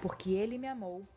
Porque ele me amou.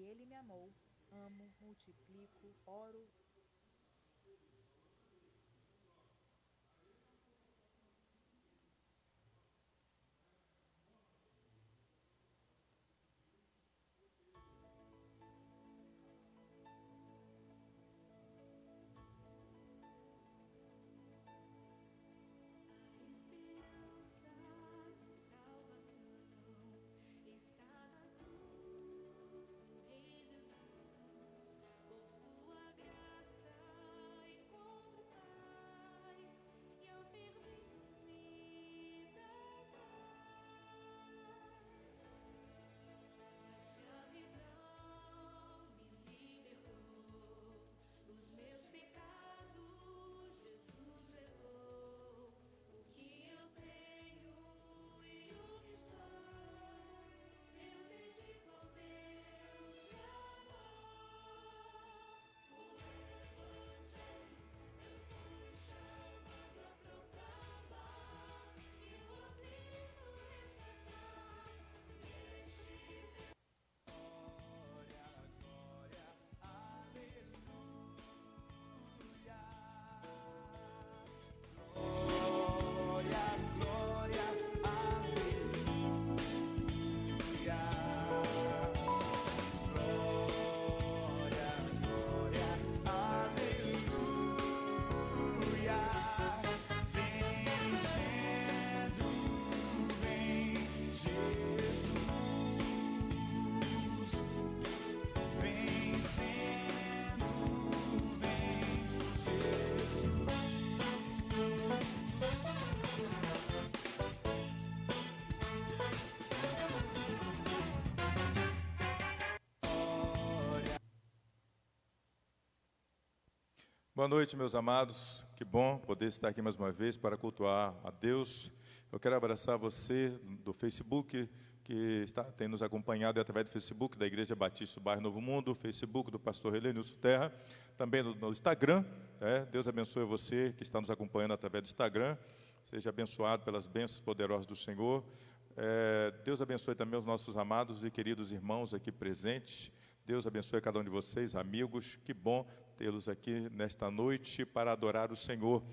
ele me amou, amo, multiplico, oro. Esperança de salvação está na cruz do Rei Jesus. Por sua graça encontro paz e eu perdi vida a escravidão me libertou. Os meus pecados Jesus levou. O que eu tenho e o que sou, eu dedico ao Deus de amor. O Evangelho eu fui chamado a proclamar e o aflito resgatar neste. Boa noite, meus amados. Que bom poder estar aqui mais uma vez para cultuar a Deus. Eu quero abraçar você do Facebook, que tem nos acompanhado através do Facebook da Igreja Batista do Bairro Novo Mundo, Facebook do pastor Helenilson Terra, também no Instagram. Deus abençoe você que está nos acompanhando através do Instagram. Seja abençoado pelas bênçãos poderosas do Senhor. Deus abençoe também os nossos amados e queridos irmãos aqui presentes. Deus abençoe cada um de vocês, amigos. Que bom tê-los aqui nesta noite para adorar o Senhor.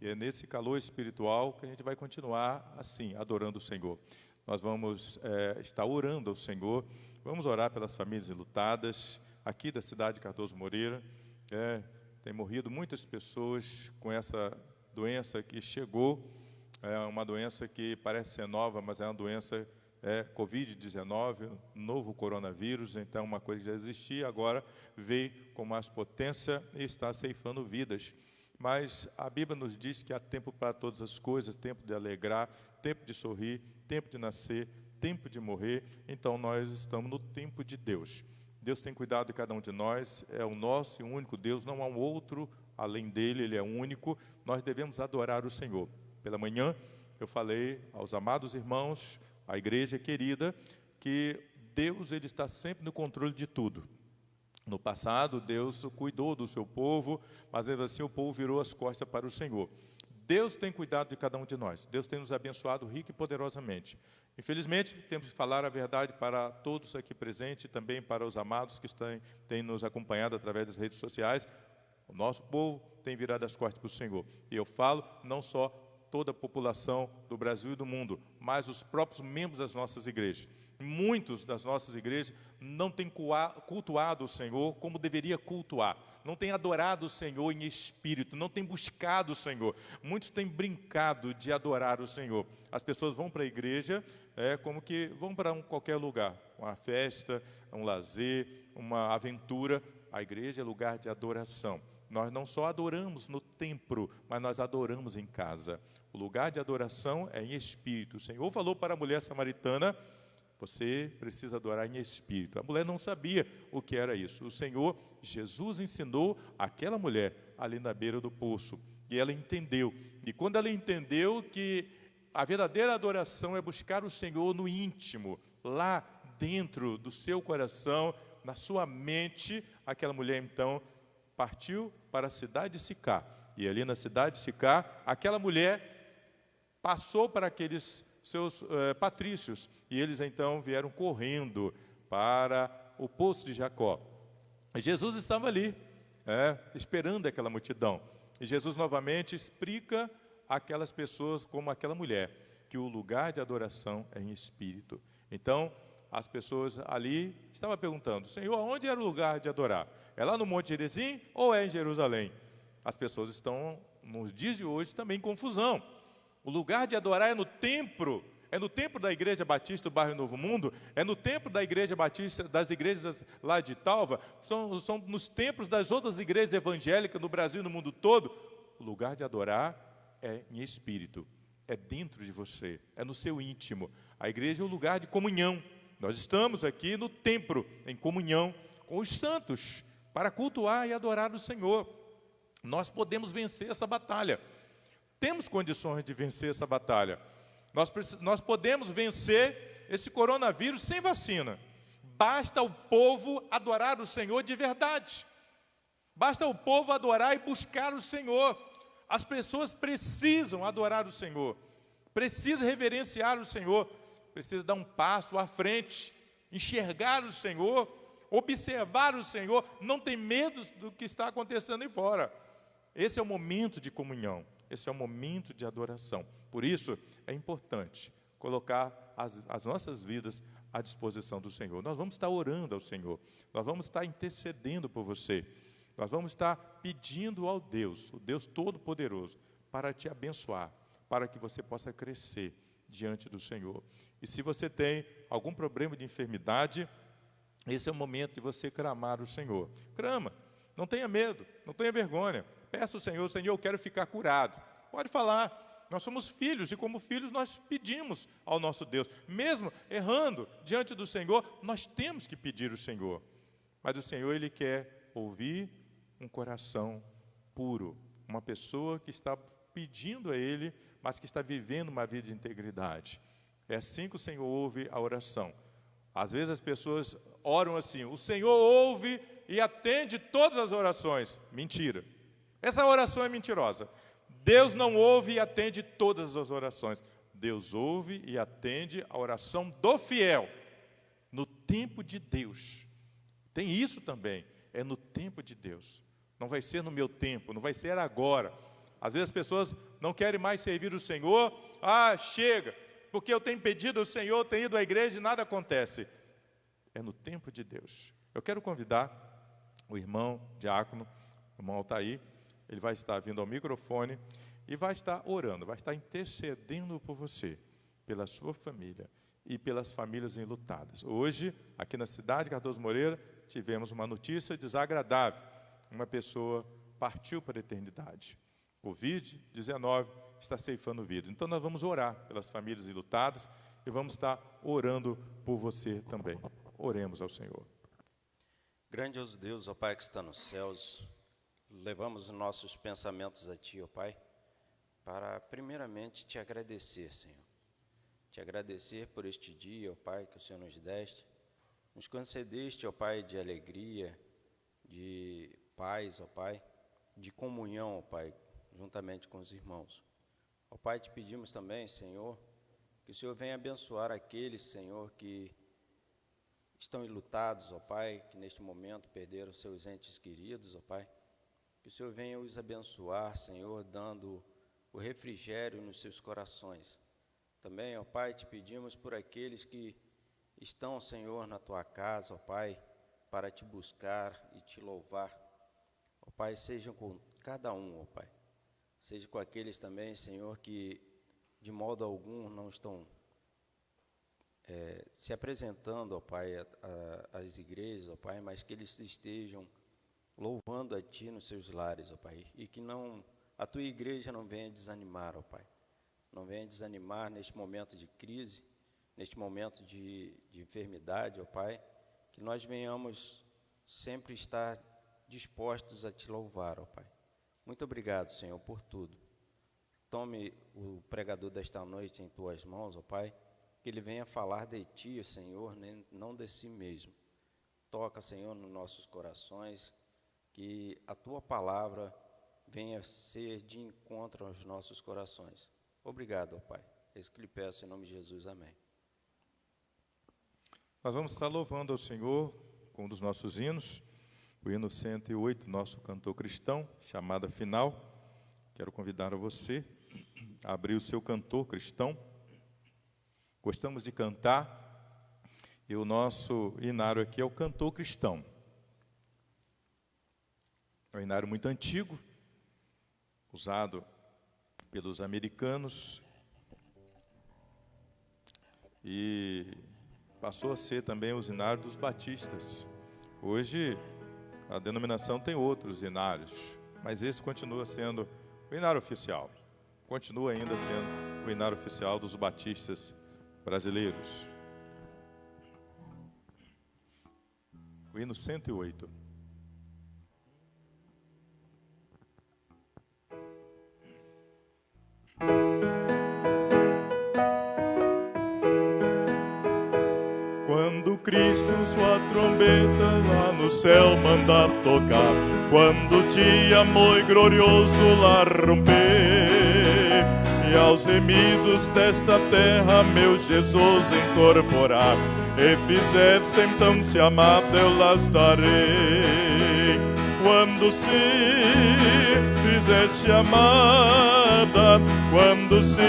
E é nesse calor espiritual que a gente vai continuar assim, adorando o Senhor. Nós vamos estar orando ao Senhor. Vamos orar pelas famílias enlutadas aqui da cidade de Cardoso Moreira. Tem morrido muitas pessoas com essa doença que chegou. É uma doença que parece ser nova, mas é uma doença Covid-19, novo coronavírus. Então, uma coisa que já existia, agora veio com mais potência e está ceifando vidas. Mas a Bíblia nos diz que há tempo para todas as coisas, tempo de alegrar, tempo de sorrir, tempo de nascer, tempo de morrer. Então, nós estamos no tempo de Deus. Deus tem cuidado de cada um de nós, é o nosso e único Deus, não há um outro além dele, ele é único. Nós devemos adorar o Senhor. Pela manhã, eu falei aos amados irmãos, à igreja querida, que Deus ele está sempre no controle de tudo. No passado, Deus cuidou do seu povo, mas mesmo assim o povo virou as costas para o Senhor. Deus tem cuidado de cada um de nós. Deus tem nos abençoado rica e poderosamente. Infelizmente, temos de falar a verdade para todos aqui presentes e também para os amados que têm nos acompanhado através das redes sociais. O nosso povo tem virado as costas para o Senhor. E eu falo não só toda a população do Brasil e do mundo, mas os próprios membros das nossas igrejas. Muitos das nossas igrejas não têm cultuado o Senhor como deveria cultuar, não têm adorado o Senhor em espírito, não têm buscado o Senhor. Muitos têm brincado de adorar o Senhor. As pessoas vão para a igreja como que vão para qualquer lugar, uma festa, um lazer, uma aventura. A igreja é lugar de adoração. Nós não só adoramos no templo, mas nós adoramos em casa. O lugar de adoração é em espírito. O Senhor falou para a mulher samaritana: você precisa adorar em espírito. A mulher não sabia o que era isso. O Senhor, Jesus, ensinou aquela mulher ali na beira do poço. E ela entendeu. E quando ela entendeu que a verdadeira adoração é buscar o Senhor no íntimo, lá dentro do seu coração, na sua mente, aquela mulher então partiu para a cidade de Sicá. E ali na cidade de Sicá, aquela mulher passou para aqueles seus patrícios, e eles então vieram correndo para o poço de Jacó. E Jesus estava ali, esperando aquela multidão. E Jesus novamente explica àquelas pessoas, como aquela mulher, que o lugar de adoração é em espírito. Então, as pessoas ali estavam perguntando: Senhor, onde era o lugar de adorar? É lá no Monte Gerizim ou é em Jerusalém? As pessoas estão, nos dias de hoje, também em confusão. O lugar de adorar é no templo da Igreja Batista do Bairro Novo Mundo, é no templo da Igreja Batista, das igrejas lá de Italva, são nos templos das outras igrejas evangélicas no Brasil e no mundo todo. O lugar de adorar é em espírito, é dentro de você, é no seu íntimo. A igreja é um lugar de comunhão. Nós estamos aqui no templo, em comunhão com os santos, para cultuar e adorar o Senhor. Nós podemos vencer essa batalha. Temos condições de vencer essa batalha. Nós podemos vencer esse coronavírus sem vacina. Basta o povo adorar o Senhor de verdade. Basta o povo adorar e buscar o Senhor. As pessoas precisam adorar o Senhor. Precisam reverenciar o Senhor. Precisam dar um passo à frente. Enxergar o Senhor. Observar o Senhor. Não ter medo do que está acontecendo aí fora. Esse é o momento de comunhão. Esse é o momento de adoração. Por isso, é importante colocar as nossas vidas à disposição do Senhor. Nós vamos estar orando ao Senhor. Nós vamos estar intercedendo por você. Nós vamos estar pedindo ao Deus, o Deus Todo-Poderoso, para te abençoar, para que você possa crescer diante do Senhor. E se você tem algum problema de enfermidade, esse é o momento de você clamar o Senhor. Clama, não tenha medo, não tenha vergonha. Peça ao Senhor: Senhor, eu quero ficar curado. Pode falar, nós somos filhos, e como filhos nós pedimos ao nosso Deus. Mesmo errando diante do Senhor, nós temos que pedir ao Senhor. Mas o Senhor, Ele quer ouvir um coração puro. Uma pessoa que está pedindo a Ele, mas que está vivendo uma vida de integridade. É assim que o Senhor ouve a oração. Às vezes as pessoas oram assim: o Senhor ouve e atende todas as orações. Mentira. Essa oração é mentirosa. Deus não ouve e atende todas as orações. Deus ouve e atende a oração do fiel, no tempo de Deus. Tem isso também, é no tempo de Deus. Não vai ser no meu tempo, não vai ser agora. Às vezes as pessoas não querem mais servir o Senhor. Chega, porque eu tenho pedido ao Senhor, tenho ido à igreja e nada acontece. É no tempo de Deus. Eu quero convidar o irmão diácono, o irmão Altair. Ele vai estar vindo ao microfone e vai estar orando, vai estar intercedendo por você, pela sua família e pelas famílias enlutadas. Hoje, aqui na cidade de Cardoso Moreira, tivemos uma notícia desagradável. Uma pessoa partiu para a eternidade. Covid-19 está ceifando vidas. Então, nós vamos orar pelas famílias enlutadas e vamos estar orando por você também. Oremos ao Senhor. Grandioso Deus, ó Pai que está nos céus, levamos os nossos pensamentos a Ti, ó Pai, para primeiramente Te agradecer, Senhor. Te agradecer por este dia, ó Pai, que o Senhor nos concedeste, ó Pai, de alegria, de paz, ó Pai, de comunhão, ó Pai, juntamente com os irmãos. Ó Pai, te pedimos também, Senhor, que o Senhor venha abençoar aqueles, Senhor, que estão enlutados, ó Pai, que neste momento perderam seus entes queridos, ó Pai. Que o Senhor venha os abençoar, Senhor, dando o refrigério nos seus corações. Também, ó Pai, te pedimos por aqueles que estão, Senhor, na Tua casa, ó Pai, para Te buscar e Te louvar. Ó Pai, seja com cada um, ó Pai. Seja com aqueles também, Senhor, que de modo algum não estão se apresentando, ó Pai, às igrejas, ó Pai, mas que eles estejam louvando a Ti nos seus lares, ó Pai, e que a Tua igreja não venha desanimar, ó Pai, não venha desanimar neste momento de crise, neste momento de enfermidade, ó Pai, que nós venhamos sempre estar dispostos a Te louvar, ó Pai. Muito obrigado, Senhor, por tudo. Tome o pregador desta noite em Tuas mãos, ó Pai, que ele venha falar de Ti, Senhor, não de si mesmo. Toca, Senhor, nos nossos corações, que a Tua palavra venha ser de encontro aos nossos corações. Obrigado, ó Pai. É isso que lhe peço em nome de Jesus. Amém. Nós vamos estar louvando ao Senhor com um dos nossos hinos, o hino 108, nosso cantor cristão, chamada final. Quero convidar a você a abrir o seu cantor cristão. Gostamos de cantar, e o nosso hinário aqui é o cantor cristão. É um hinário muito antigo, usado pelos americanos, e passou a ser também o hinário dos batistas. Hoje, a denominação tem outros hinários, mas esse continua sendo o hinário oficial. Continua ainda sendo o hinário oficial dos batistas brasileiros. O hino 108. Quando Cristo sua trombeta lá no céu manda tocar, quando o dia muito glorioso lá romper, e aos remidos desta terra meu Jesus incorporar, e fizer-se então se amado eu las darei. Quando se fizeste amada, quando se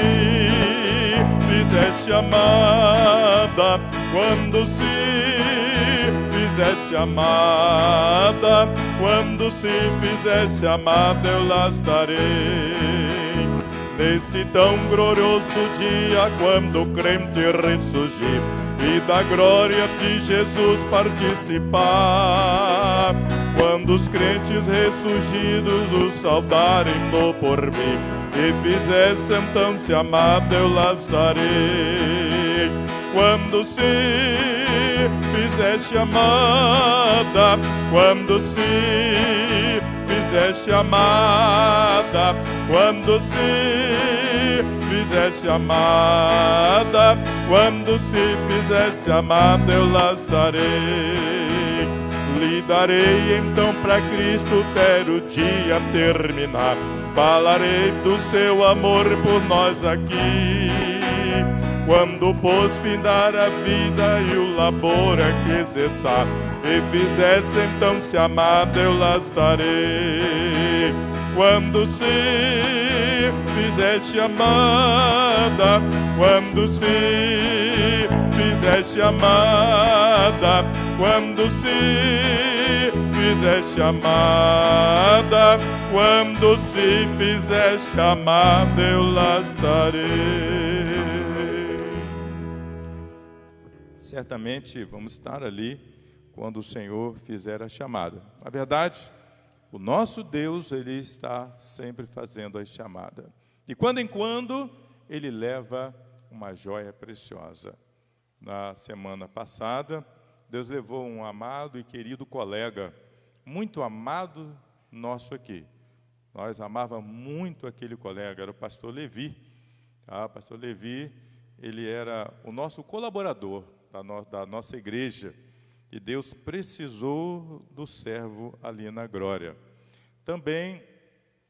fizeste amada, quando se fizeste amada, quando se fizeste amada eu las darei. Nesse tão glorioso dia, quando o crente ressurgir e da glória de Jesus participar, quando os crentes ressurgidos o saudarem no porvir e fizessem então se amado eu las darei. Quando se fizeste amada, quando se fizeste amada, quando se fizeste amada, quando se fizeste amada eu las darei. Lhe darei então pra Cristo ter o dia terminar, falarei do seu amor por nós aqui. Quando pôs findar a vida e o labor aqui cessar, e fizesse então se amada eu las darei. Quando se fizeste amada, quando se fizeste amada, quando se fizeste amada, quando se fizeste amada eu las darei. Certamente vamos estar ali quando o Senhor fizer a chamada. Na verdade, o nosso Deus, Ele está sempre fazendo a chamada. De quando em quando, Ele leva uma joia preciosa. Na semana passada, Deus levou um amado e querido colega, muito amado nosso aqui. Nós amávamos muito aquele colega, era o pastor Levi. O pastor Levi, ele era o nosso colaborador da nossa igreja, e Deus precisou do servo ali na glória. Também,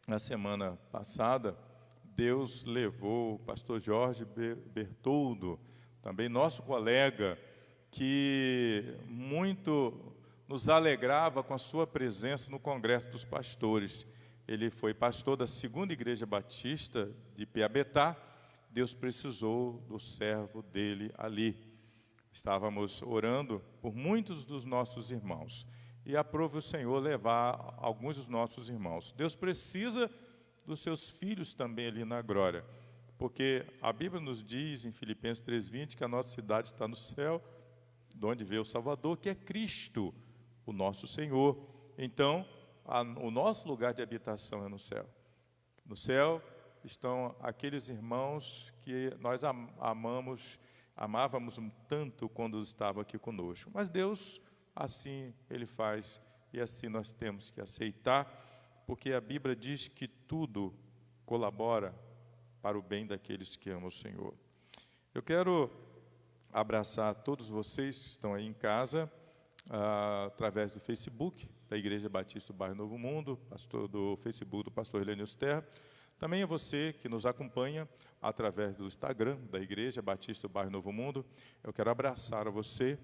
na semana passada, Deus levou o pastor Jorge Bertoldo, também nosso colega, que muito nos alegrava com a sua presença no Congresso dos Pastores. Ele foi pastor da 2ª Igreja Batista de Piabetá. Deus precisou do servo dele ali. Estávamos orando por muitos dos nossos irmãos, e aprove o Senhor levar alguns dos nossos irmãos. Deus precisa dos seus filhos também ali na glória, porque a Bíblia nos diz em Filipenses 3:20 que a nossa cidade está no céu, de onde veio o Salvador, que é Cristo, o nosso Senhor. Então, o nosso lugar de habitação é no céu. No céu estão aqueles irmãos que nós amávamos tanto quando estava aqui conosco. Mas Deus, assim Ele faz, e assim nós temos que aceitar, porque a Bíblia diz que tudo colabora para o bem daqueles que amam o Senhor. Eu quero abraçar todos vocês que estão aí em casa, através do Facebook, da Igreja Batista do Bairro Novo Mundo, do Facebook do pastor Helenius Terra. Também a você que nos acompanha através do Instagram da Igreja Batista do Bairro Novo Mundo. Eu quero abraçar a você,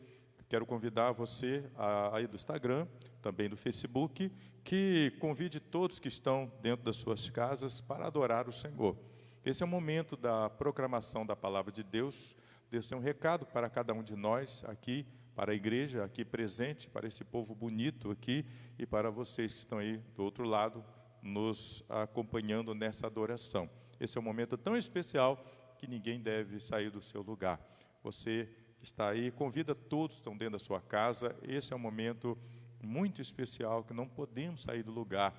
Quero convidar você aí do Instagram, também do Facebook, que convide todos que estão dentro das suas casas para adorar o Senhor. Esse é o momento da proclamação da palavra de Deus. Deus tem um recado para cada um de nós aqui, para a igreja aqui presente, para esse povo bonito aqui e para vocês que estão aí do outro lado, nos acompanhando nessa adoração. Esse é um momento tão especial que ninguém deve sair do seu lugar. Você que está aí, convida todos que estão dentro da sua casa. Esse é um momento muito especial que não podemos sair do lugar.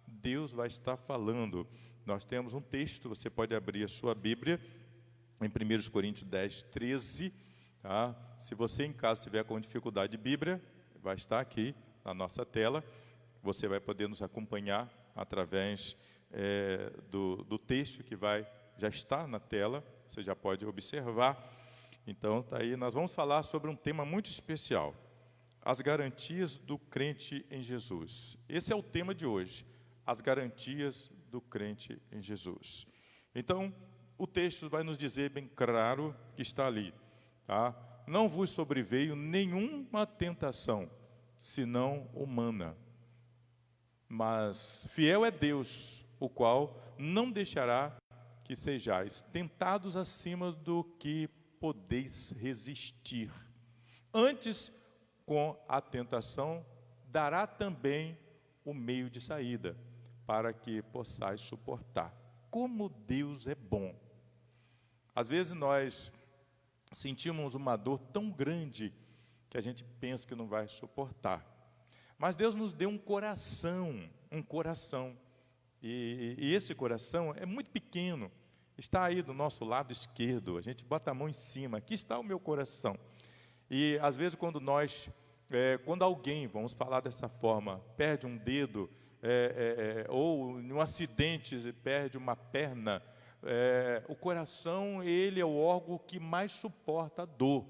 Deus vai estar falando. Nós temos um texto, você pode abrir a sua Bíblia, em 1 Coríntios 10, 13. Tá? Se você em casa estiver com dificuldade de Bíblia, vai estar aqui na nossa tela. Você vai poder nos acompanhar através do texto que já está na tela. Você já pode observar. Então, tá aí, nós vamos falar sobre um tema muito especial. As garantias do crente em Jesus. Esse é o tema de hoje. As garantias do crente em Jesus. Então, o texto vai nos dizer bem claro que está ali. Tá? Não vos sobreveio nenhuma tentação, senão humana. Mas fiel é Deus, o qual não deixará que sejais tentados acima do que podeis resistir. Antes, com a tentação, dará também o meio de saída, para que possais suportar. Como Deus é bom. Às vezes nós sentimos uma dor tão grande que a gente pensa que não vai suportar. Mas Deus nos deu um coração. E esse coração é muito pequeno. Está aí do nosso lado esquerdo, a gente bota a mão em cima, aqui está o meu coração. E às vezes quando alguém, vamos falar dessa forma, perde um dedo, ou em um acidente perde uma perna, o coração, ele é o órgão que mais suporta a dor.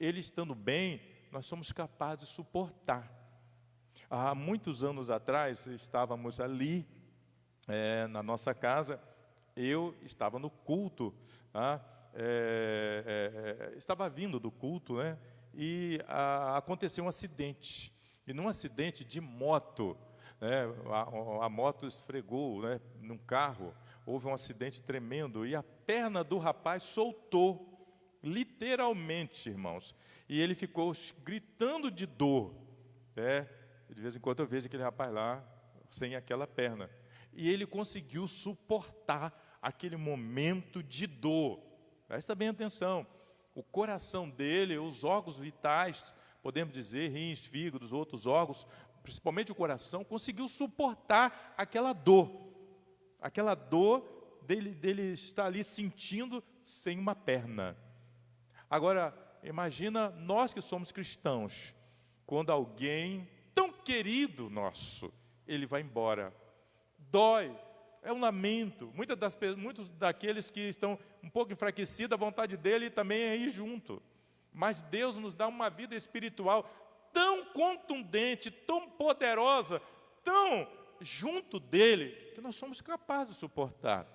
Ele estando bem, nós somos capazes de suportar. Há muitos anos atrás, estávamos ali, na nossa casa. Eu estava no culto, tá? Estava vindo do culto, né? E aconteceu um acidente. E num acidente de moto, né? A moto esfregou, né? Num carro, houve um acidente tremendo e a perna do rapaz soltou, literalmente, irmãos. E ele ficou gritando de dor. De vez em quando eu vejo aquele rapaz lá, sem aquela perna. E ele conseguiu suportar aquele momento de dor. Presta bem atenção. O coração dele, os órgãos vitais, podemos dizer, rins, fígados, outros órgãos, principalmente o coração, conseguiu suportar aquela dor. Aquela dor dele estar ali sentindo sem uma perna. Agora, imagina nós que somos cristãos, quando alguém tão querido nosso, ele vai embora. Dói. É um lamento. Muitos daqueles que estão um pouco enfraquecidos, a vontade dele também é ir junto. Mas Deus nos dá uma vida espiritual tão contundente, tão poderosa, tão junto dele, que nós somos capazes de suportar.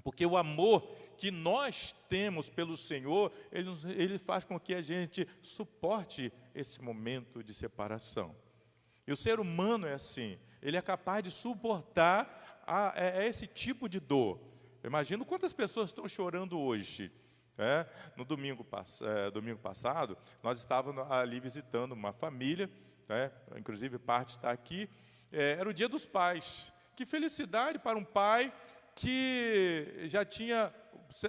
Porque o amor que nós temos pelo Senhor, ele faz com que a gente suporte esse momento de separação. E o ser humano é assim, ele é capaz de suportar esse tipo de dor. Eu imagino quantas pessoas estão chorando hoje. No domingo passado, nós estávamos ali visitando uma família, inclusive parte está aqui, era o Dia dos Pais. Que felicidade para um pai que já tinha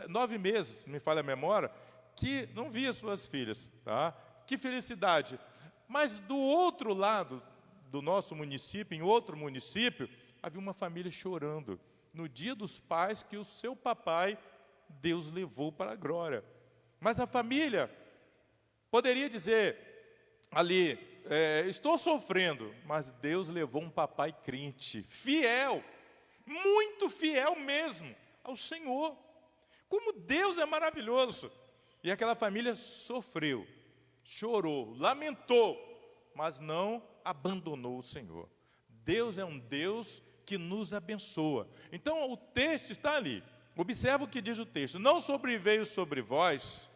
9 meses, me falha a memória, que não via suas filhas. Tá? Que felicidade. Mas do outro lado do nosso município, em outro município, havia uma família chorando no Dia dos Pais que o seu papai, Deus levou para a glória. Mas a família poderia dizer ali, estou sofrendo, mas Deus levou um papai crente, fiel, muito fiel mesmo ao Senhor. Como Deus é maravilhoso. E aquela família sofreu, chorou, lamentou, mas não abandonou o Senhor. Deus é um Deus que nos abençoa. Então o texto está ali. Observa o que diz o texto. Não sobreveio sobre vós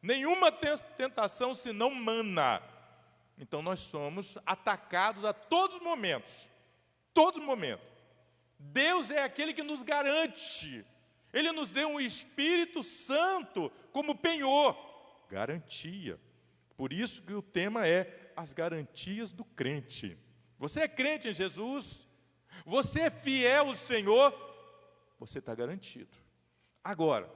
Nenhuma tentação senão mana. Então nós somos atacados a todos os momentos. Todos os momentos. Deus é aquele que nos garante. Ele nos deu um Espírito Santo como penhor. Garantia. Por isso que o tema é as garantias do crente. Você é crente em Jesus? Você é fiel ao Senhor? Você está garantido. Agora,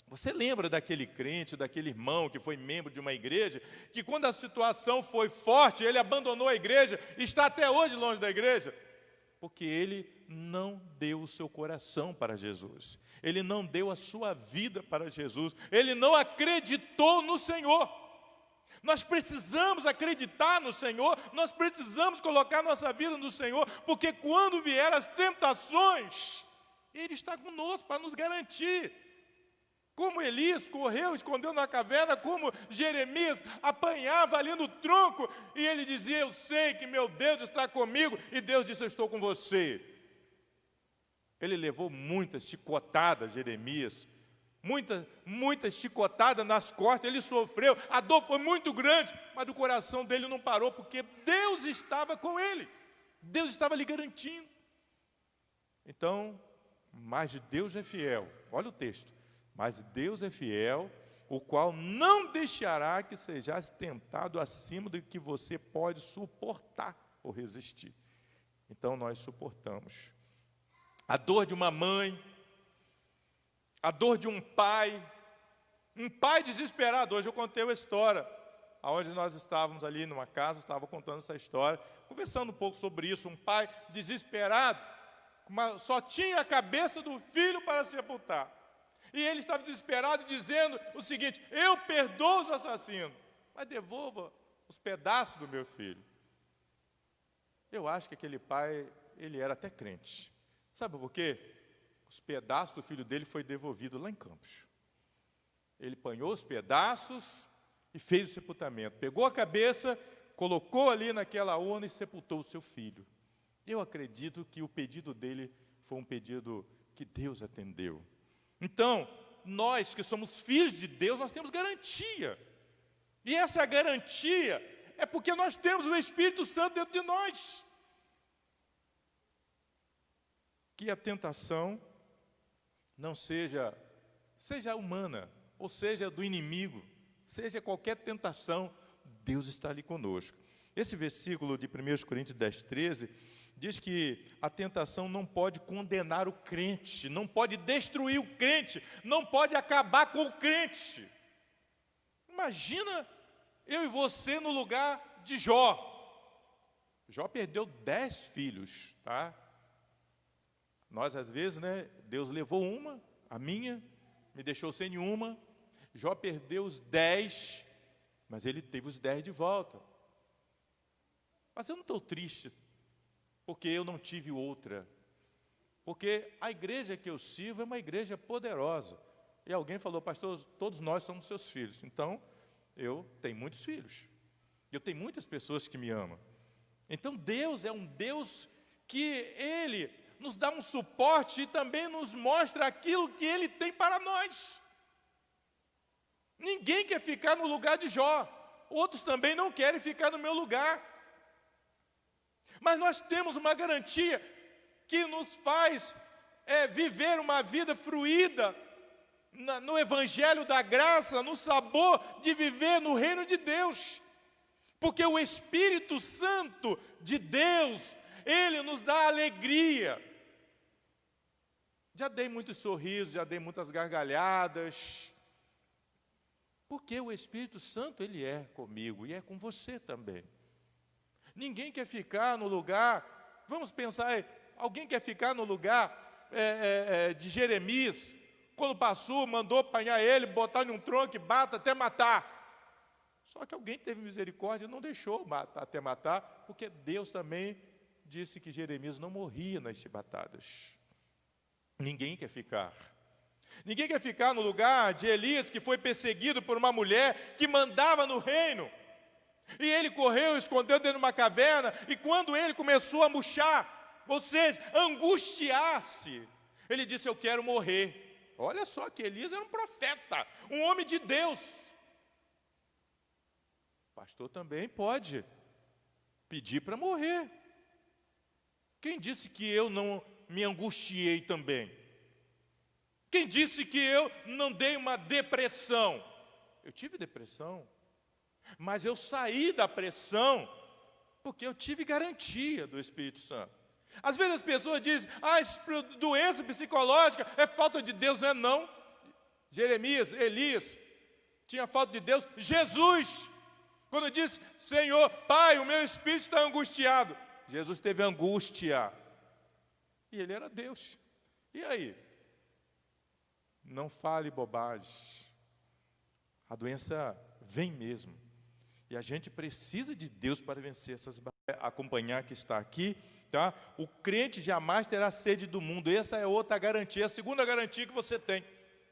você lembra daquele crente, daquele irmão que foi membro de uma igreja, que quando a situação foi forte, ele abandonou a igreja e está até hoje longe da igreja? Porque ele não deu o seu coração para Jesus. Ele não deu a sua vida para Jesus. Ele não acreditou no Senhor. Nós precisamos acreditar no Senhor, nós precisamos colocar nossa vida no Senhor, porque quando vier as tentações, Ele está conosco para nos garantir. Como Elias correu, escondeu na caverna, como Jeremias apanhava ali no tronco, e ele dizia, eu sei que meu Deus está comigo, e Deus disse, eu estou com você. Ele levou muitas chicotadas, Jeremias, muitas chicotadas nas costas, ele sofreu, a dor foi muito grande, mas o coração dele não parou, porque Deus estava com ele, Deus estava lhe garantindo. Então, mas Deus é fiel, olha o texto, mas Deus é fiel, o qual não deixará que sejais tentado acima do que você pode suportar ou resistir. Então nós suportamos a dor de uma mãe, a dor de um pai desesperado. Hoje eu contei uma história, onde nós estávamos ali numa casa, estava contando essa história, conversando um pouco sobre isso, um pai desesperado, só tinha a cabeça do filho para sepultar. E ele estava desesperado, dizendo o seguinte, eu perdoo os assassinos, mas devolva os pedaços do meu filho. Eu acho que aquele pai, ele era até crente. Sabe por quê? Os pedaços do filho dele foi devolvido lá em Campos. Ele apanhou os pedaços e fez o sepultamento. Pegou a cabeça, colocou ali naquela urna e sepultou o seu filho. Eu acredito que o pedido dele foi um pedido que Deus atendeu. Então, nós que somos filhos de Deus, nós temos garantia. E essa garantia é porque nós temos o Espírito Santo dentro de nós. Que a tentação não seja humana, ou seja do inimigo, seja qualquer tentação, Deus está ali conosco. Esse versículo de 1 Coríntios 10, 13, diz que a tentação não pode condenar o crente, não pode destruir o crente, não pode acabar com o crente. Imagina eu e você no lugar de Jó. Jó perdeu 10 filhos, tá? Nós, às vezes, Deus levou uma, a minha, me deixou sem nenhuma. Jó perdeu os 10, mas ele teve os 10 de volta. Mas eu não estou triste, porque eu não tive outra. Porque a igreja que eu sirvo é uma igreja poderosa. E alguém falou, pastor, todos nós somos seus filhos. Então, eu tenho muitos filhos. Eu tenho muitas pessoas que me amam. Então, Deus é um Deus que Ele nos dá um suporte e também nos mostra aquilo que Ele tem para nós. Ninguém quer ficar no lugar de Jó. Outros também não querem ficar no meu lugar. Mas nós temos uma garantia que nos faz viver uma vida fruída no Evangelho da graça, no sabor de viver no reino de Deus. Porque o Espírito Santo de Deus, Ele nos dá alegria. Já dei muitos sorrisos, já dei muitas gargalhadas. Porque o Espírito Santo, Ele é comigo e é com você também. Ninguém quer ficar no lugar, vamos pensar, alguém quer ficar no lugar de Jeremias, quando passou, mandou apanhar ele, botar em um tronco e bata até matar. Só que alguém teve misericórdia e não deixou até matar, porque Deus também disse que Jeremias não morria nas chibatadas. Ninguém quer ficar. Ninguém quer ficar no lugar de Elias, que foi perseguido por uma mulher que mandava no reino. E ele correu, escondeu dentro de uma caverna, e quando ele começou a murchar, ou seja, angustiar-se, ele disse, eu quero morrer. Olha só que Elias era um profeta, um homem de Deus. pastor também pode pedir para morrer. Quem disse que eu não me angustiei também? Quem disse que eu não dei uma depressão? Eu tive depressão, mas eu saí da pressão porque eu tive garantia do Espírito Santo. Às vezes as pessoas dizem, doença psicológica é falta de Deus, não é não. Jeremias, Elias, tinha falta de Deus. Jesus, quando disse, Senhor, Pai, o meu espírito está angustiado. Jesus teve angústia. E ele era Deus. E aí? Não fale bobagem. A doença vem mesmo. E a gente precisa de Deus para vencer essas barreiras. Acompanhar que está aqui, tá? O crente jamais terá sede do mundo. Essa é outra garantia, a segunda garantia que você tem.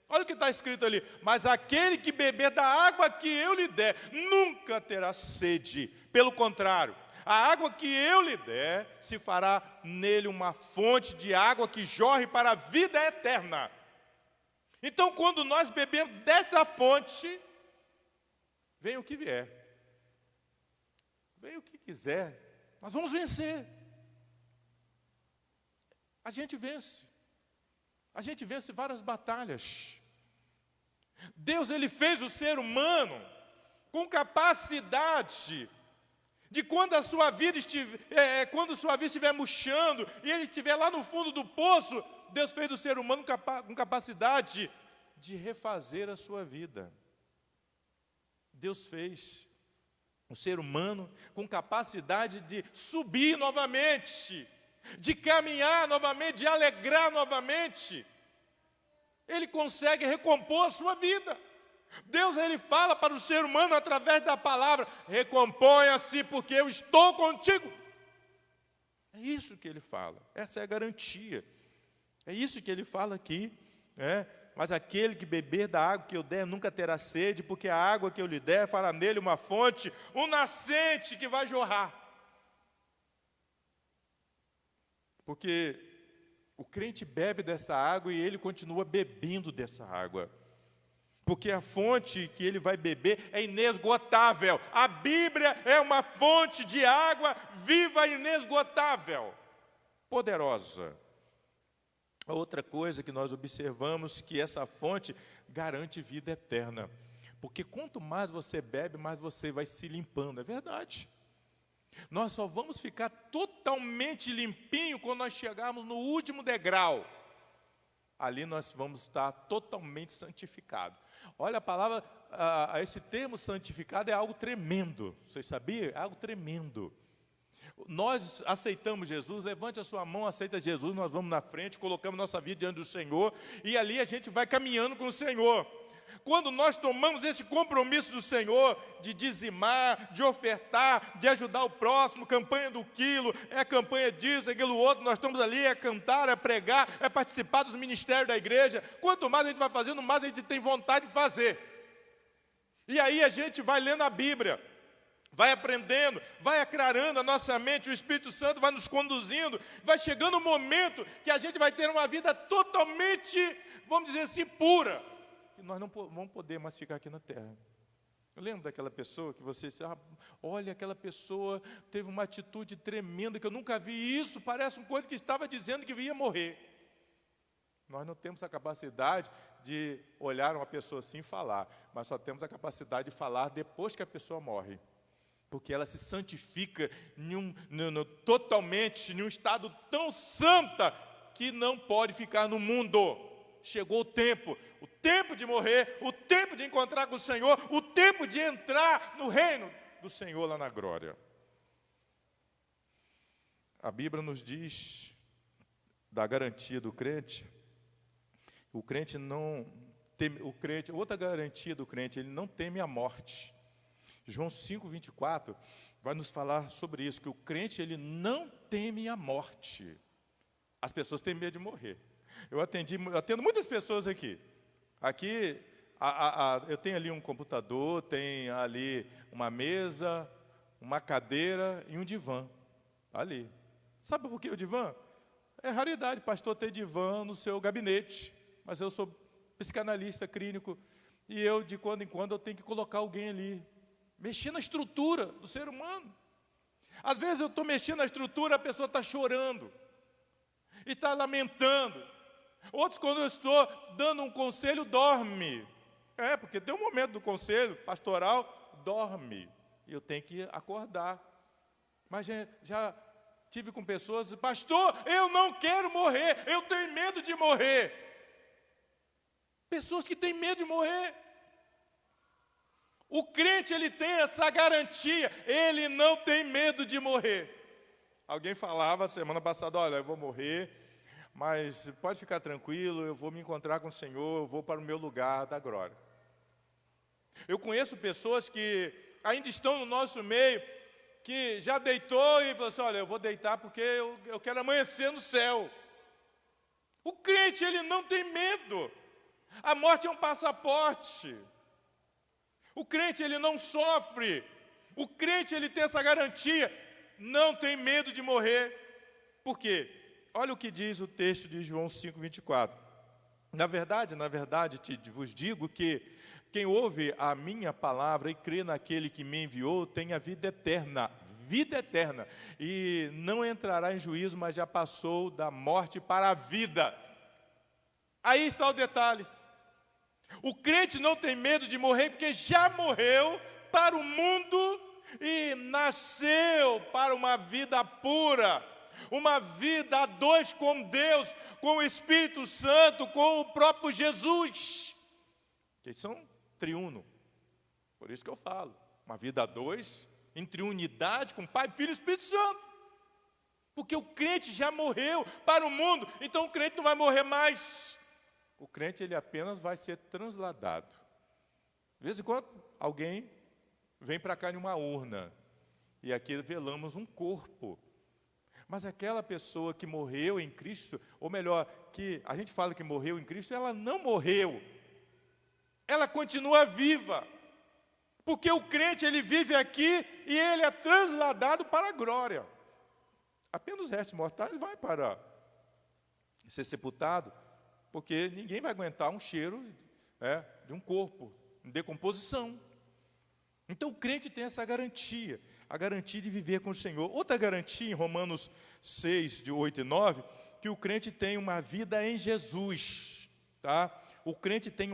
Olha o que está escrito ali. Mas aquele que beber da água que eu lhe der, nunca terá sede. Pelo contrário, a água que eu lhe der, se fará nele uma fonte de água que jorre para a vida eterna. Então, quando nós bebemos desta fonte, vem o que vier, vem o que quiser, nós vamos vencer. A gente vence várias batalhas. Deus, ele fez o ser humano com capacidade de quando a sua vida estiver murchando e ele estiver lá no fundo do poço, Deus fez o ser humano com capacidade de refazer a sua vida. Deus fez o ser humano com capacidade de subir novamente, de caminhar novamente, de alegrar novamente. Ele consegue recompor a sua vida. Deus, ele fala para o ser humano através da palavra, recomponha-se porque eu estou contigo. É isso que ele fala, essa é a garantia. É isso que ele fala aqui, mas aquele que beber da água que eu der nunca terá sede, porque a água que eu lhe der fará nele uma fonte, um nascente que vai jorrar. Porque o crente bebe dessa água e ele continua bebendo dessa água. Porque a fonte que ele vai beber é inesgotável. A Bíblia é uma fonte de água viva e inesgotável, poderosa. A outra coisa que nós observamos que essa fonte garante vida eterna. Porque quanto mais você bebe, mais você vai se limpando, é verdade. Nós só vamos ficar totalmente limpinho quando nós chegarmos no último degrau. Ali nós vamos estar totalmente santificados. Olha a palavra, esse termo santificado é algo tremendo. Vocês sabiam? É algo tremendo. Nós aceitamos Jesus, levante a sua mão, aceita Jesus, nós vamos na frente, colocamos nossa vida diante do Senhor, e ali a gente vai caminhando com o Senhor. Quando nós tomamos esse compromisso do Senhor, de dizimar, de ofertar, de ajudar o próximo, campanha do quilo, campanha disso, aquilo outro, nós estamos ali a cantar, a pregar, a participar dos ministérios da igreja. Quanto mais a gente vai fazendo, mais a gente tem vontade de fazer. E aí a gente vai lendo a Bíblia, vai aprendendo, vai aclarando a nossa mente, o Espírito Santo vai nos conduzindo, vai chegando um momento que a gente vai ter uma vida totalmente, vamos dizer assim, pura, que nós não vamos poder mais ficar aqui na terra. Eu lembro daquela pessoa que você disse, olha, aquela pessoa teve uma atitude tremenda, que eu nunca vi isso, parece uma coisa que estava dizendo que ia morrer. Nós não temos a capacidade de olhar uma pessoa assim e falar, mas só temos a capacidade de falar depois que a pessoa morre. Porque ela se santifica totalmente, em um estado tão santa, que não pode ficar no mundo. Chegou o tempo de morrer, o tempo de encontrar com o Senhor, o tempo de entrar no reino do Senhor lá na glória. A Bíblia nos diz da garantia do crente. O crente não teme, outra garantia do crente, ele não teme a morte. João 5:24 vai nos falar sobre isso, que o crente ele não teme a morte. As pessoas têm medo de morrer. Eu atendo muitas pessoas aqui. Aqui, eu tenho ali um computador, tem ali uma mesa, uma cadeira e um divã. Ali. Sabe por que o divã? É raridade, pastor, ter divã no seu gabinete. Mas eu sou psicanalista clínico e eu, de quando em quando, eu tenho que colocar alguém ali. mexer na estrutura do ser humano. Às vezes eu estou mexendo na estrutura, a pessoa está chorando, e está lamentando. Outros, quando eu estou dando um conselho, dorme. Porque tem um momento do conselho pastoral, dorme. E eu tenho que acordar. Mas já tive com pessoas, pastor, eu não quero morrer, eu tenho medo de morrer. Pessoas que têm medo de morrer. O crente, ele tem essa garantia, ele não tem medo de morrer. Alguém falava semana passada, olha, eu vou morrer, mas pode ficar tranquilo, eu vou me encontrar com o Senhor, eu vou para o meu lugar da glória. Eu conheço pessoas que ainda estão no nosso meio, que já deitou e falou assim, olha, eu vou deitar porque eu quero amanhecer no céu. O crente, ele não tem medo. A morte é um passaporte. O crente, ele não sofre. O crente, ele tem essa garantia. Não tem medo de morrer. Por quê? Olha o que diz o texto de João 5:24. Na verdade, vos digo que quem ouve a minha palavra e crê naquele que me enviou tem a vida eterna. Vida eterna. E não entrará em juízo, mas já passou da morte para a vida. Aí está o detalhe. O crente não tem medo de morrer porque já morreu para o mundo e nasceu para uma vida pura, uma vida a dois com Deus, com o Espírito Santo, com o próprio Jesus. Eles são triuno, por isso que eu falo, uma vida a dois, em triunidade com Pai, Filho e Espírito Santo. Porque o crente já morreu para o mundo, então o crente não vai morrer mais. O crente, ele apenas vai ser transladado. De vez em quando, alguém vem para cá em uma urna, e aqui velamos um corpo. Mas aquela pessoa que morreu em Cristo, ou melhor, que a gente fala que morreu em Cristo, ela não morreu. Ela continua viva. Porque o crente, ele vive aqui e ele é transladado para a glória. Apenas os restos mortais vai para ser sepultado, porque ninguém vai aguentar um cheiro de um corpo em decomposição. Então o crente tem essa garantia, a garantia de viver com o Senhor. Outra garantia em Romanos 6, de 8 e 9, que o crente tem uma vida em Jesus. Tá? O crente tem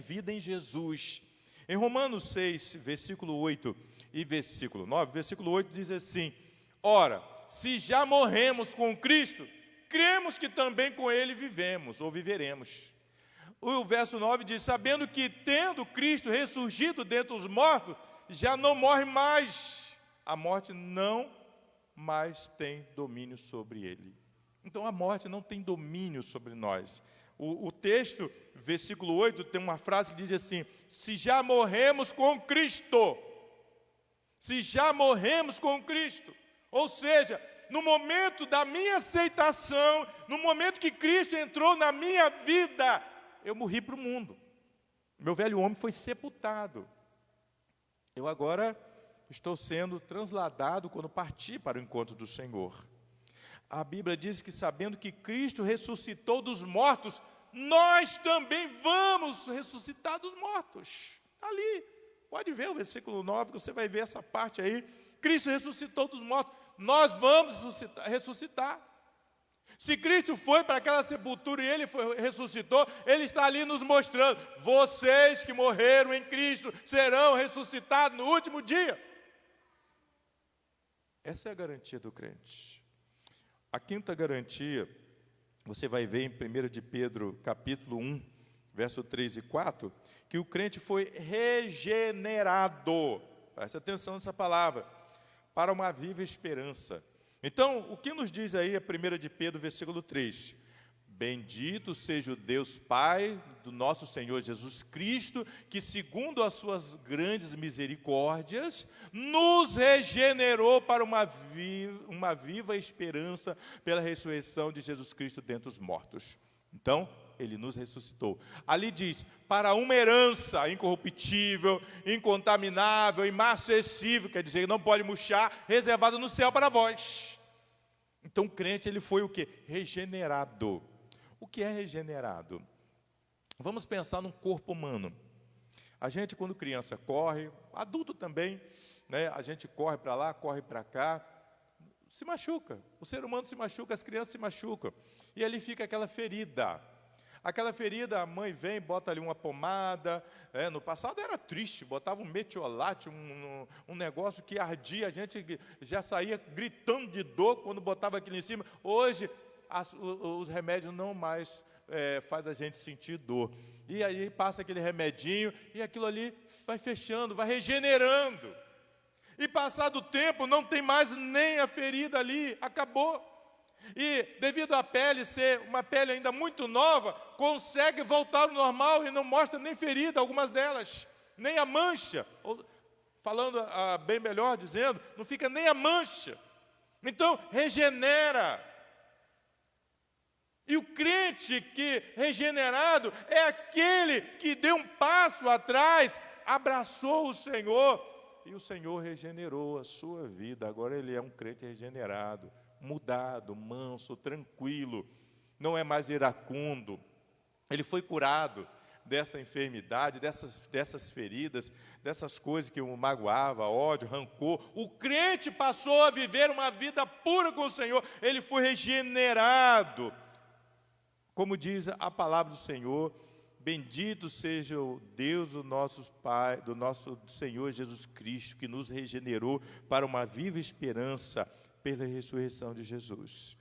vida em Jesus. Em Romanos 6, versículo 8 e versículo 9, versículo 8 diz assim, ora, se já morremos com Cristo, cremos que também com Ele vivemos, ou viveremos. O verso 9 diz, sabendo que tendo Cristo ressurgido dentre os mortos, já não morre mais. A morte não mais tem domínio sobre ele. Então a morte não tem domínio sobre nós. O texto, versículo 8, tem uma frase que diz assim, se já morremos com Cristo, se já morremos com Cristo, ou seja, no momento da minha aceitação, no momento que Cristo entrou na minha vida, eu morri para o mundo. Meu velho homem foi sepultado. Eu agora estou sendo transladado quando parti para o encontro do Senhor. A Bíblia diz que sabendo que Cristo ressuscitou dos mortos, nós também vamos ressuscitar dos mortos. Ali, pode ver o versículo 9, que você vai ver essa parte aí. Cristo ressuscitou dos mortos, nós vamos ressuscitar. Se Cristo foi para aquela sepultura e Ele ressuscitou, Ele está ali nos mostrando, vocês que morreram em Cristo serão ressuscitados no último dia. Essa é a garantia do crente. A quinta garantia, você vai ver em 1 de Pedro, capítulo 1, verso 3 e 4, que o crente foi regenerado. Presta atenção nessa palavra. Para uma viva esperança. Então, o que nos diz aí a 1 de Pedro, versículo 3? Bendito seja o Deus Pai do nosso Senhor Jesus Cristo, que segundo as suas grandes misericórdias, nos regenerou para uma viva esperança pela ressurreição de Jesus Cristo dentre os mortos. Então, Ele nos ressuscitou. Ali diz, para uma herança incorruptível, incontaminável, imacessível, quer dizer, não pode murchar, reservada no céu para vós. Então o crente, ele foi o quê? Regenerado. O que é regenerado? Vamos pensar num corpo humano. A gente, quando criança, corre, adulto também, né? A gente corre para lá, corre para cá, se machuca. O ser humano se machuca, as crianças se machucam. E ali fica aquela ferida. Aquela ferida, a mãe vem, bota ali uma pomada. No passado era triste, botava um metiolate, um negócio que ardia, a gente já saía gritando de dor quando botava aquilo em cima. Hoje, os remédios não mais faz a gente sentir dor. E aí passa aquele remedinho e aquilo ali vai fechando, vai regenerando. E passado o tempo, não tem mais nem a ferida ali, acabou. E devido à pele ser uma pele ainda muito nova, consegue voltar ao normal e não mostra nem ferida, algumas delas, nem a mancha. Falando bem melhor, dizendo, não fica nem a mancha. Então, regenera. E o crente que regenerado é aquele que deu um passo atrás, abraçou o Senhor, e o Senhor regenerou a sua vida. Agora ele é um crente regenerado, mudado, manso, tranquilo, não é mais iracundo. Ele foi curado dessa enfermidade, dessas feridas, dessas coisas que o magoava, ódio, rancor. O crente passou a viver uma vida pura com o Senhor, ele foi regenerado. Como diz a palavra do Senhor, bendito seja o Deus, o nosso Pai, do nosso Senhor Jesus Cristo, que nos regenerou para uma viva esperança pela ressurreição de Jesus.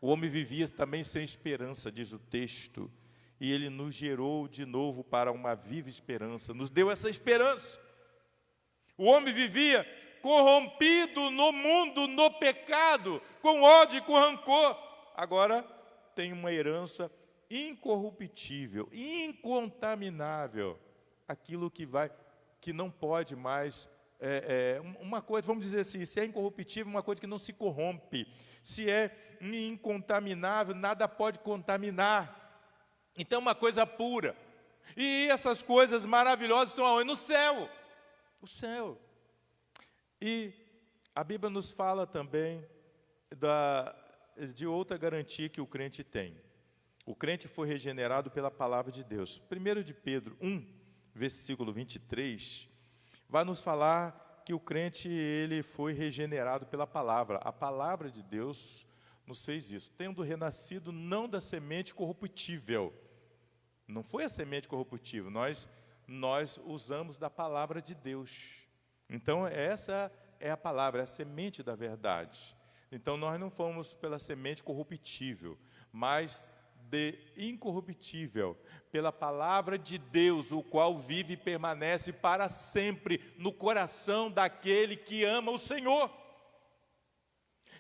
O homem vivia também sem esperança, diz o texto, e ele nos gerou de novo para uma viva esperança, nos deu essa esperança. O homem vivia corrompido no mundo, no pecado, com ódio e com rancor. Agora tem uma herança incorruptível, incontaminável, aquilo que não pode mais, uma coisa, vamos dizer assim, se é incorruptível, uma coisa que não se corrompe, se é incontaminável, nada pode contaminar, então uma coisa pura, e essas coisas maravilhosas estão aonde? No céu, o céu. E a Bíblia nos fala também de outra garantia que o crente tem. O crente foi regenerado pela palavra de Deus. 1 de Pedro 1, versículo 23, vai nos falar que o crente ele foi regenerado pela palavra. A palavra de Deus nos fez isso, tendo renascido não da semente corruptível. Não foi a semente corruptível, nós usamos da palavra de Deus. Então essa é a palavra, é a semente da verdade. Então nós não fomos pela semente corruptível, mas de incorruptível, pela palavra de Deus, o qual vive e permanece para sempre no coração daquele que ama o Senhor.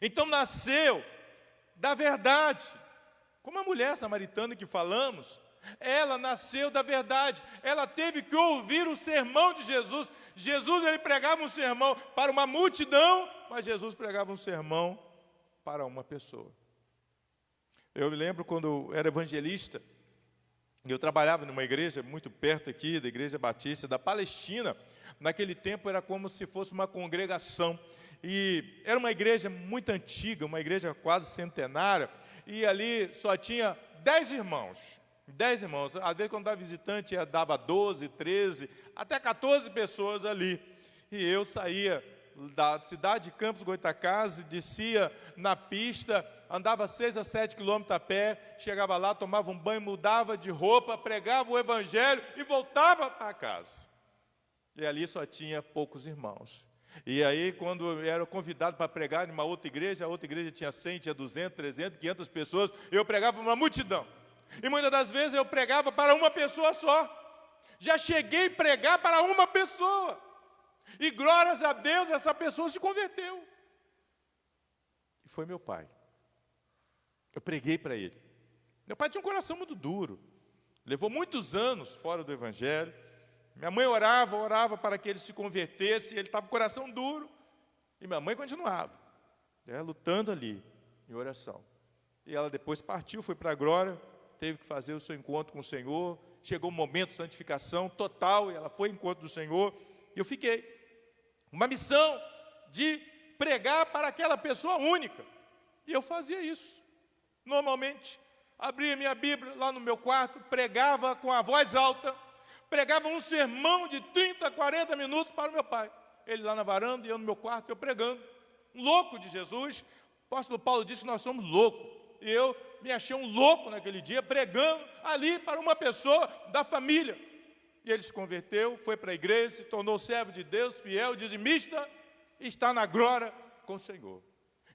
Então nasceu da verdade, como a mulher samaritana que falamos, ela nasceu da verdade, ela teve que ouvir o sermão de Jesus. Jesus ele pregava um sermão para uma multidão, mas Jesus pregava um sermão para uma pessoa. Eu me lembro quando eu era evangelista, eu trabalhava numa igreja muito perto aqui, da Igreja Batista da Palestina. Naquele tempo era como se fosse uma congregação, e era uma igreja muito antiga, uma igreja quase centenária, e ali só tinha 10 irmãos. 10 irmãos, às vezes quando dava visitante dava 12, 13, até 14 pessoas ali. E eu saía da cidade de Campos Goytacazes, descia na pista, andava 6 a 7 quilômetros a pé, chegava lá, tomava um banho, mudava de roupa, pregava o evangelho e voltava para casa. E ali só tinha poucos irmãos. E aí, quando eu era convidado para pregar em uma outra igreja, a outra igreja tinha 100, tinha 200, 300, 500 pessoas, eu pregava para uma multidão. E muitas das vezes eu pregava para uma pessoa só. Já cheguei a pregar para uma pessoa. E glórias a Deus, essa pessoa se converteu. E foi meu pai. Eu preguei para ele. Meu pai tinha um coração muito duro. Levou muitos anos fora do evangelho. Minha mãe orava para que ele se convertesse. Ele estava com o coração duro. E minha mãe continuava, lutando ali, em oração. E ela depois partiu, foi para a glória. Teve que fazer o seu encontro com o Senhor, chegou o momento de santificação total, e ela foi ao encontro do Senhor, e eu fiquei. Uma missão de pregar para aquela pessoa única, e eu fazia isso. Normalmente, abria minha Bíblia lá no meu quarto, pregava com a voz alta, pregava um sermão de 30, 40 minutos para o meu pai. Ele lá na varanda e eu no meu quarto, eu pregando. Um louco de Jesus. O apóstolo Paulo disse que nós somos loucos. E eu me achei um louco naquele dia, pregando ali para uma pessoa da família. E ele se converteu, foi para a igreja, se tornou servo de Deus, fiel, dizimista, e está na glória com o Senhor.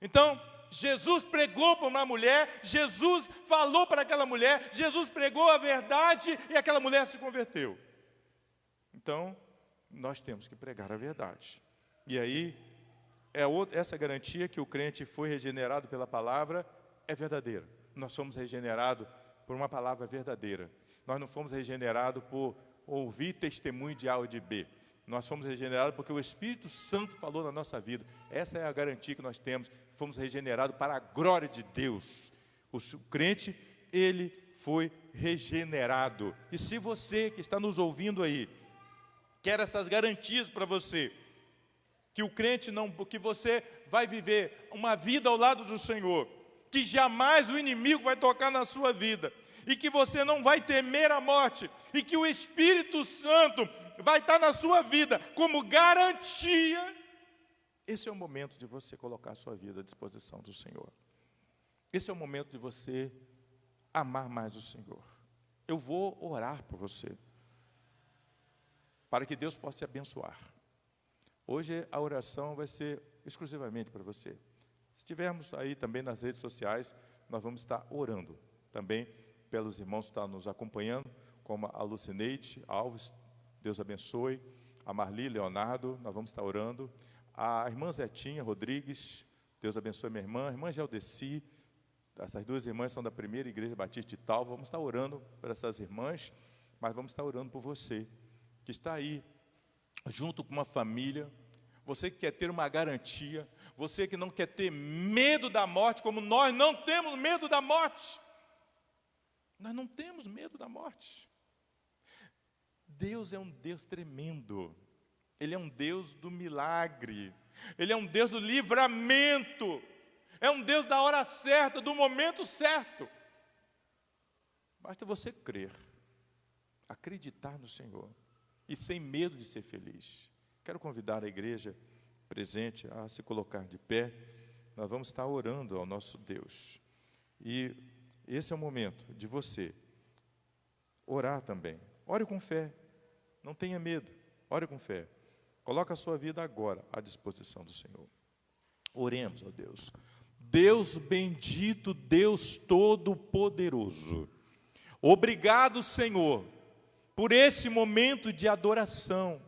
Então, Jesus pregou para uma mulher, Jesus falou para aquela mulher, Jesus pregou a verdade e aquela mulher se converteu. Então, nós temos que pregar a verdade. E aí, essa garantia que o crente foi regenerado pela palavra é verdadeira. Nós fomos regenerados por uma palavra verdadeira. Nós não fomos regenerados por ouvir testemunho de A ou de B. Nós fomos regenerados porque o Espírito Santo falou na nossa vida. Essa é a garantia que nós temos. Fomos regenerados para a glória de Deus. O crente, ele foi regenerado. E se você que está nos ouvindo aí, quer essas garantias para você, que o crente não, que você vai viver uma vida ao lado do Senhor, que jamais o inimigo vai tocar na sua vida, e que você não vai temer a morte, e que o Espírito Santo vai estar na sua vida como garantia, esse é o momento de você colocar a sua vida à disposição do Senhor. Esse é o momento de você amar mais o Senhor. Eu vou orar por você, para que Deus possa te abençoar. Hoje a oração vai ser exclusivamente para você. Se estivermos aí também nas redes sociais, nós vamos estar orando também pelos irmãos que estão nos acompanhando, como a Lucineide Alves, Deus abençoe, a Marli Leonardo, nós vamos estar orando, a irmã Zetinha Rodrigues, Deus abençoe minha irmã, a irmã Geldeci, essas duas irmãs são da primeira igreja batista de Tal, vamos estar orando por essas irmãs, mas vamos estar orando por você, que está aí, junto com uma família, você que quer ter uma garantia, você que não quer ter medo da morte, como nós não temos medo da morte. Nós não temos medo da morte. Deus é um Deus tremendo. Ele é um Deus do milagre. Ele é um Deus do livramento. É um Deus da hora certa, do momento certo. Basta você crer, acreditar no Senhor e sem medo de ser feliz. Quero convidar a igreja presente a se colocar de pé. Nós vamos estar orando ao nosso Deus. E esse é o momento de você orar também. Ore com fé. Não tenha medo. Ore com fé. Coloque a sua vida agora à disposição do Senhor. Oremos, ó Deus. Deus bendito, Deus todo-poderoso. Obrigado, Senhor, por esse momento de adoração.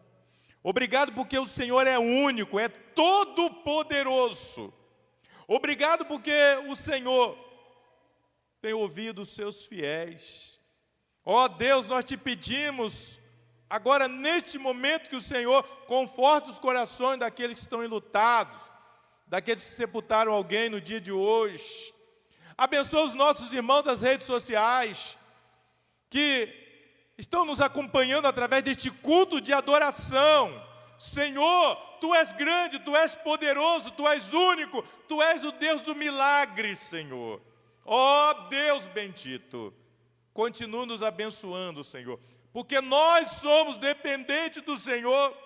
Obrigado porque o Senhor é único, é todo-poderoso. Obrigado porque o Senhor tem ouvido os seus fiéis. Ó Deus, nós te pedimos, agora neste momento, que o Senhor conforte os corações daqueles que estão enlutados, daqueles que sepultaram alguém no dia de hoje. Abençoa os nossos irmãos das redes sociais, que estão nos acompanhando através deste culto de adoração. Senhor, Tu és grande, Tu és poderoso, Tu és único, Tu és o Deus do milagre, Senhor. Ó Deus bendito, continua nos abençoando, Senhor, porque nós somos dependentes do Senhor,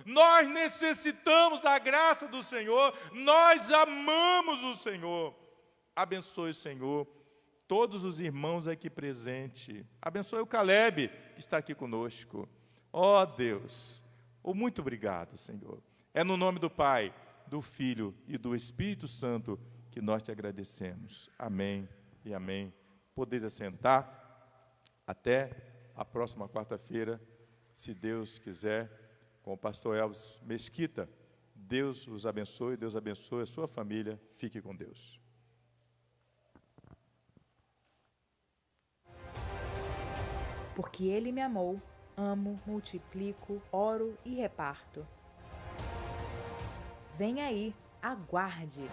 nós necessitamos da graça do Senhor, nós amamos o Senhor. Abençoe, Senhor, todos os irmãos aqui presentes. Abençoe o Caleb, que está aqui conosco. Ó Deus, muito obrigado, Senhor. É no nome do Pai, do Filho e do Espírito Santo que nós te agradecemos. Amém e amém. Podeis assentar. Até a próxima quarta-feira, se Deus quiser, com o pastor Elvis Mesquita. Deus os abençoe, Deus abençoe a sua família. Fique com Deus. Porque Ele me amou, amo, multiplico, oro e reparto. Vem aí, aguarde!